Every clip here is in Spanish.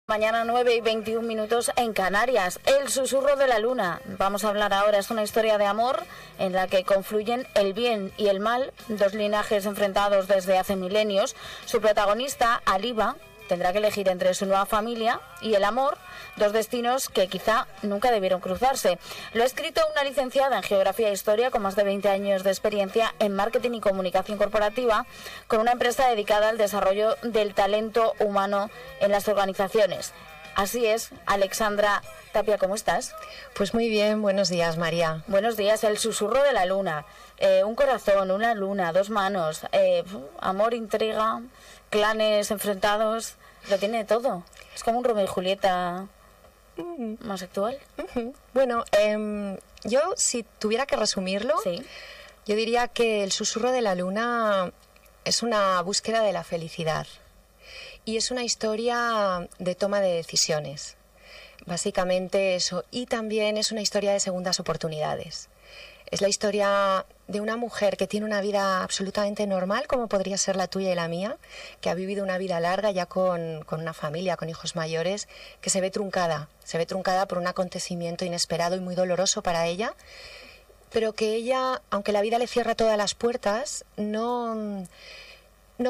Mañana 9:21 en Canarias, El susurro de la luna. Vamos a hablar ahora, es una historia de amor en la que confluyen el bien y el mal, dos linajes enfrentados desde hace milenios. Su protagonista, Aliva, tendrá que elegir entre su nueva familia y el amor, dos destinos que quizá nunca debieron cruzarse. Lo ha escrito una licenciada en Geografía e Historia con más de 20 años de experiencia en Marketing y Comunicación Corporativa, con una empresa dedicada al desarrollo del talento humano en las organizaciones. Así es, Alexandra Tapia, ¿cómo estás? Pues muy bien, buenos días, María. Buenos días. El susurro de la luna, un corazón, una luna, dos manos, amor, intriga, clanes enfrentados, lo tiene todo. Es como un Romeo y Julieta más actual. Bueno, yo si tuviera que resumirlo, Sí. yo diría que El susurro de la luna es una búsqueda de la felicidad y es una historia de toma de decisiones. Básicamente eso, y también es una historia de segundas oportunidades. Es la historia de una mujer que tiene una vida absolutamente normal, como podría ser la tuya y la mía, que ha vivido una vida larga ya con una familia, con hijos mayores, que se ve truncada por un acontecimiento inesperado y muy doloroso para ella, pero que ella, aunque la vida le cierra todas las puertas, no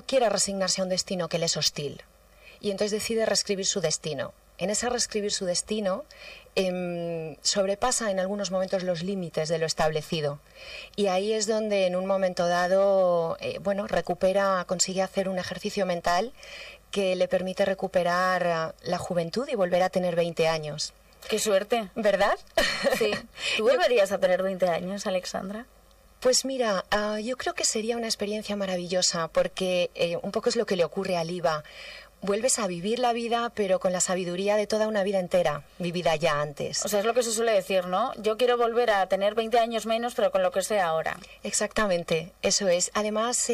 quiere resignarse a un destino que le es hostil. Y entonces decide reescribir su destino. En ese reescribir su destino, sobrepasa en algunos momentos los límites de lo establecido. Y ahí es donde en un momento dado, consigue hacer un ejercicio mental que le permite recuperar la juventud y volver a tener 20 años. ¡Qué suerte! ¿Verdad? Sí. ¿Tú volverías a tener 20 años, Alexandra? Pues mira, yo creo que sería una experiencia maravillosa porque un poco es lo que le ocurre a Aliva. Vuelves a vivir la vida, pero con la sabiduría de toda una vida entera, vivida ya antes. O sea, es lo que se suele decir, ¿no? Yo quiero volver a tener 20 años menos, pero con lo que sé ahora. Exactamente, eso es. Además,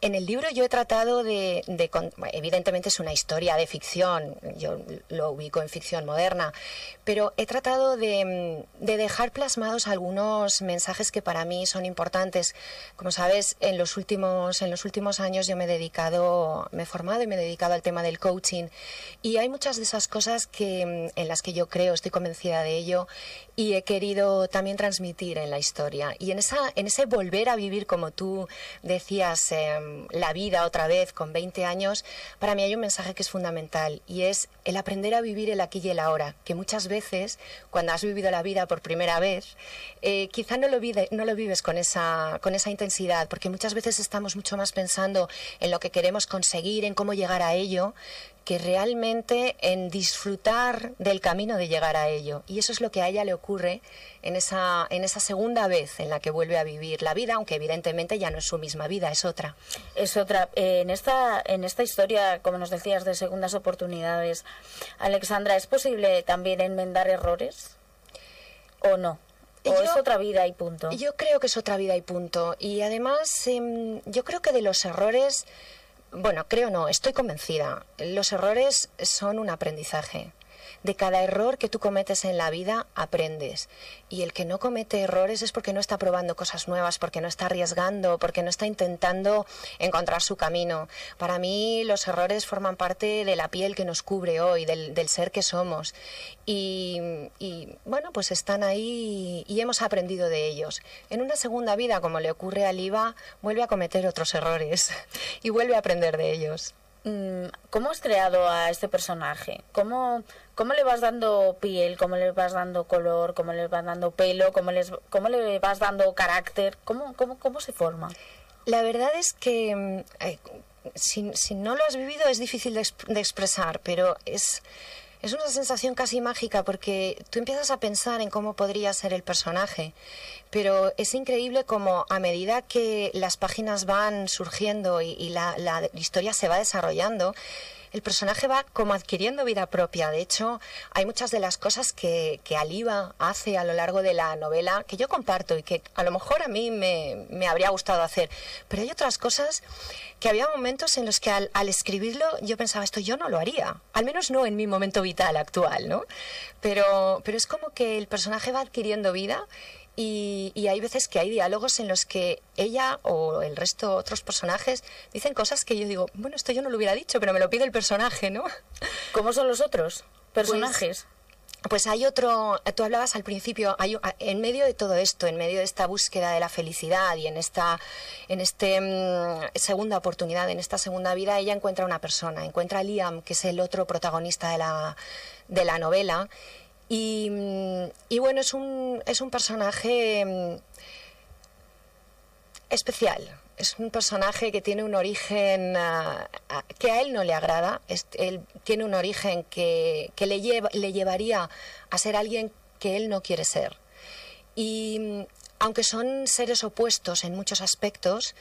en el libro yo he tratado evidentemente es una historia de ficción, yo lo ubico en ficción moderna, pero he tratado de dejar plasmados algunos mensajes que para mí son importantes. Como sabes, en los últimos años yo me he formado y me he dedicado al tema del coaching, y hay muchas de esas cosas en las que yo creo, estoy convencida de ello, y he querido también transmitir en la historia. Y en ese volver a vivir, como tú decías, la vida otra vez con 20 años, para mí hay un mensaje que es fundamental, y es el aprender a vivir el aquí y el ahora, que muchas veces cuando has vivido la vida por primera vez, quizá no lo vives con esa intensidad, porque muchas veces estamos mucho más pensando en lo que queremos conseguir, en cómo llegar a ello, que realmente en disfrutar del camino de llegar a ello. Y eso es lo que a ella le ocurre en esa segunda vez en la que vuelve a vivir la vida, aunque evidentemente ya no es su misma vida, es otra. Es otra. En esta historia, como nos decías, de segundas oportunidades, Alexandra, ¿es posible también enmendar errores o no? ¿O es otra vida y punto? Yo creo que es otra vida y punto. Y además, yo creo que de los errores... Bueno, creo no, estoy convencida. Los errores son un aprendizaje. De cada error que tú cometes en la vida, aprendes. Y el que no comete errores es porque no está probando cosas nuevas, porque no está arriesgando, porque no está intentando encontrar su camino. Para mí, los errores forman parte de la piel que nos cubre hoy, del ser que somos. Y bueno, pues están ahí y hemos aprendido de ellos. En una segunda vida, como le ocurre a Aliva, vuelve a cometer otros errores y vuelve a aprender de ellos. ¿Cómo has creado a este personaje? ¿Cómo le vas dando piel? ¿Cómo le vas dando color? ¿Cómo le vas dando pelo? ¿Cómo le vas dando carácter? ¿Cómo se forma? La verdad es que si no lo has vivido es difícil de expresar, pero es una sensación casi mágica, porque tú empiezas a pensar en cómo podría ser el personaje, pero es increíble cómo a medida que las páginas van surgiendo y la historia se va desarrollando, el personaje va como adquiriendo vida propia. De hecho, hay muchas de las cosas que Aliva hace a lo largo de la novela que yo comparto y que a lo mejor a mí me habría gustado hacer. Pero hay otras cosas que había momentos en los que al escribirlo yo pensaba, esto yo no lo haría. Al menos no en mi momento vital actual, ¿no? Pero es como que el personaje va adquiriendo vida Y hay veces que hay diálogos en los que ella o el resto, otros personajes, dicen cosas que yo digo, bueno, esto yo no lo hubiera dicho, pero me lo pide el personaje, ¿no? ¿Cómo son los otros personajes? Pues hay otro, tú hablabas al principio, en medio de todo esto, en medio de esta búsqueda de la felicidad y en esta segunda oportunidad, en esta segunda vida, ella encuentra una persona, encuentra a Liam, que es el otro protagonista de la novela. Y bueno, es un personaje especial. Es un personaje que tiene un origen que a él no le agrada. Él tiene un origen que le llevaría a ser alguien que él no quiere ser. Y aunque son seres opuestos en muchos aspectos,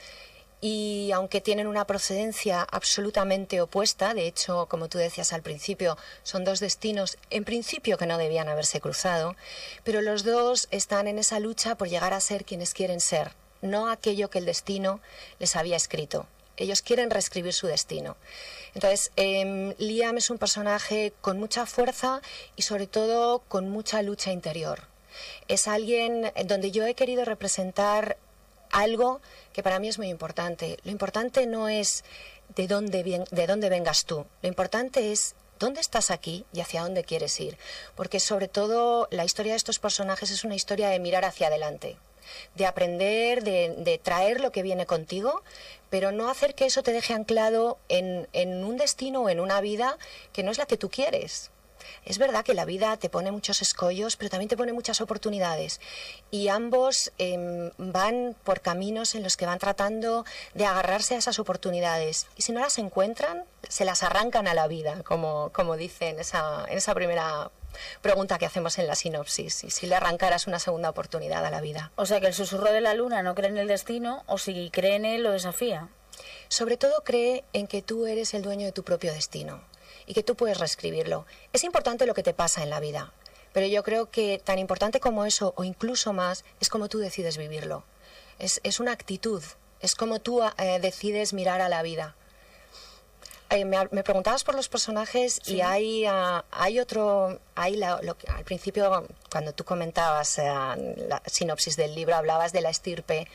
y aunque tienen una procedencia absolutamente opuesta, de hecho, como tú decías al principio, son dos destinos en principio que no debían haberse cruzado, pero los dos están en esa lucha por llegar a ser quienes quieren ser, no aquello que el destino les había escrito. Ellos quieren reescribir su destino. Entonces, Liam es un personaje con mucha fuerza y sobre todo con mucha lucha interior. Es alguien donde yo he querido representar algo que para mí es muy importante. Lo importante no es de dónde vengas tú. Lo importante es dónde estás aquí y hacia dónde quieres ir. Porque sobre todo la historia de estos personajes es una historia de mirar hacia adelante, de aprender, de traer lo que viene contigo, pero no hacer que eso te deje anclado en un destino o en una vida que no es la que tú quieres. Es verdad que la vida te pone muchos escollos, pero también te pone muchas oportunidades. Y ambos van por caminos en los que van tratando de agarrarse a esas oportunidades. Y si no las encuentran, se las arrancan a la vida, como dice en esa primera pregunta que hacemos en la sinopsis. Y si le arrancaras una segunda oportunidad a la vida. O sea que el susurro de la luna no cree en el destino, o si cree en él, lo desafía. Sobre todo cree en que tú eres el dueño de tu propio destino y que tú puedes reescribirlo. Es importante lo que te pasa en la vida, pero yo creo que tan importante como eso, o incluso más, es cómo tú decides vivirlo. Es una actitud, es como tú decides mirar a la vida. Me preguntabas por los personajes, sí. Y hay otro, al principio cuando tú comentabas la sinopsis del libro, hablabas de la estirpe,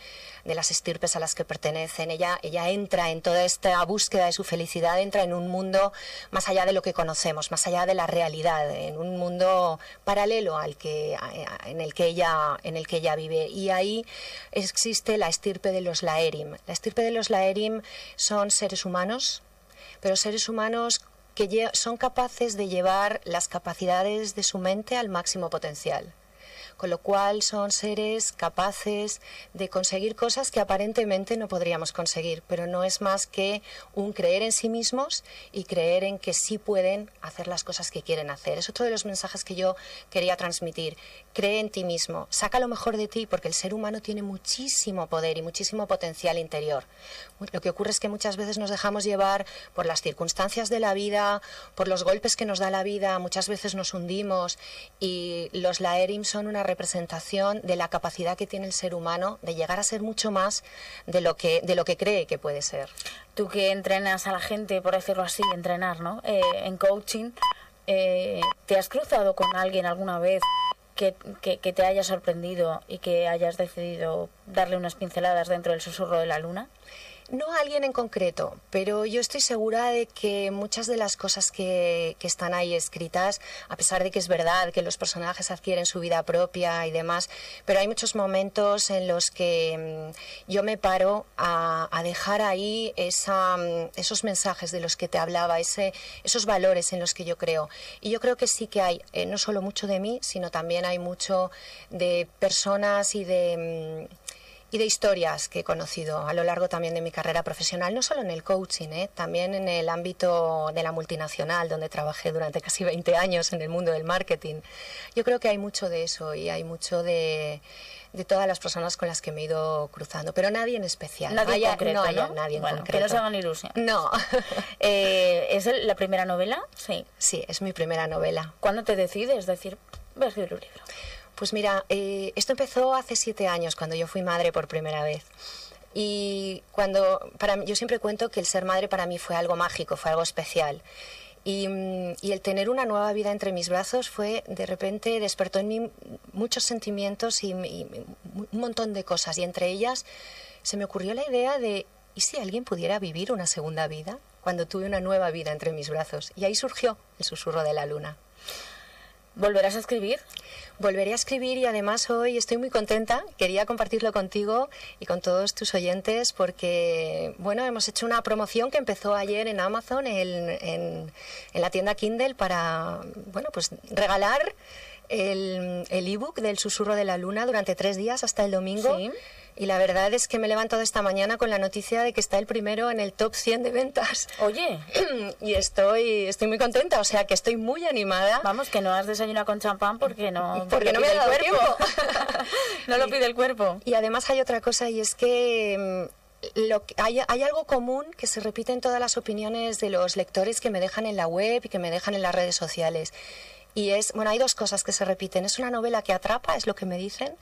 de las estirpes a las que pertenecen. Ella entra en toda esta búsqueda de su felicidad, entra en un mundo más allá de lo que conocemos, más allá de la realidad, en un mundo paralelo en el que ella vive. Y ahí existe la estirpe de los Laerim. La estirpe de los Laerim son seres humanos, pero seres humanos que son capaces de llevar las capacidades de su mente al máximo potencial. Con lo cual son seres capaces de conseguir cosas que aparentemente no podríamos conseguir, pero no es más que un creer en sí mismos y creer en que sí pueden hacer las cosas que quieren hacer. Es otro de los mensajes que yo quería transmitir. Cree en ti mismo, saca lo mejor de ti, porque el ser humano tiene muchísimo poder y muchísimo potencial interior. Lo que ocurre es que muchas veces nos dejamos llevar por las circunstancias de la vida, por los golpes que nos da la vida, muchas veces nos hundimos, y los Laerim son una representación de la capacidad que tiene el ser humano de llegar a ser mucho más de lo que cree que puede ser. Tú que entrenas a la gente, por decirlo así, entrenar, ¿no? En coaching, ¿te has cruzado con alguien alguna vez que te haya sorprendido y que hayas decidido darle unas pinceladas dentro del susurro de la luna? No a alguien en concreto, pero yo estoy segura de que muchas de las cosas que están ahí escritas, a pesar de que es verdad que los personajes adquieren su vida propia y demás, pero hay muchos momentos en los que yo me paro a dejar ahí esos mensajes de los que te hablaba, esos valores en los que yo creo. Y yo creo que sí que hay, no solo mucho de mí, sino también hay mucho de personas y de historias que he conocido a lo largo también de mi carrera profesional, no solo en el coaching, también en el ámbito de la multinacional, donde trabajé durante casi 20 años en el mundo del marketing. Yo creo que hay mucho de eso y hay mucho de todas las personas con las que me he ido cruzando, pero nadie en especial. Nadie en concreto, ¿no? Nadie en concreto. Que no se hagan ilusión. No. ¿Es la primera novela? Sí. Sí, es mi primera novela. ¿Cuándo te decides decir, voy a escribir un libro? Pues mira, esto empezó hace 7 años, cuando yo fui madre por primera vez. Y yo siempre cuento que el ser madre para mí fue algo mágico, fue algo especial. Y el tener una nueva vida entre mis brazos fue, de repente, despertó en mí muchos sentimientos y un montón de cosas. Y entre ellas se me ocurrió la idea de, ¿y si alguien pudiera vivir una segunda vida? Cuando tuve una nueva vida entre mis brazos. Y ahí surgió El susurro de la luna. ¿Volverás a escribir? Volveré a escribir y además hoy estoy muy contenta. Quería compartirlo contigo y con todos tus oyentes porque, bueno, hemos hecho una promoción que empezó ayer en Amazon, en la tienda Kindle, para, bueno, pues regalar el ebook del Susurro de la Luna durante 3 días hasta el domingo. Sí. Y la verdad es que me he levantado esta mañana con la noticia de que está el primero en el top 100 de ventas. Oye. Y estoy muy contenta, o sea que estoy muy animada. Vamos, que no has desayunado con champán porque no me ha dado tiempo. No lo pide el cuerpo. Y además hay otra cosa, y es que hay algo común que se repite en todas las opiniones de los lectores que me dejan en la web y que me dejan en las redes sociales. Y es, bueno, hay 2 cosas que se repiten. Es una novela que atrapa, es lo que me dicen.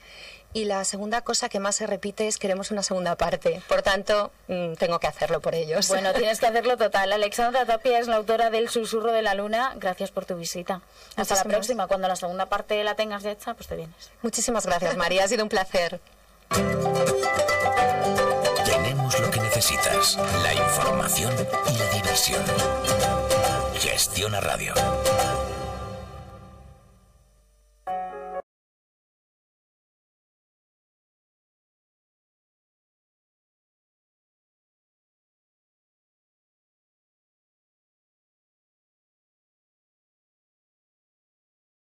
Y la segunda cosa que más se repite es queremos una segunda parte. Por tanto, tengo que hacerlo por ellos. Bueno, tienes que hacerlo total. Alexandra Tapia es la autora del Susurro de la Luna. Gracias por tu visita. Hasta la próxima. Cuando la segunda parte la tengas ya hecha, pues te vienes. Muchísimas gracias, María. Ha sido un placer. Tenemos lo que necesitas. La información y la diversión. Gestiona Radio.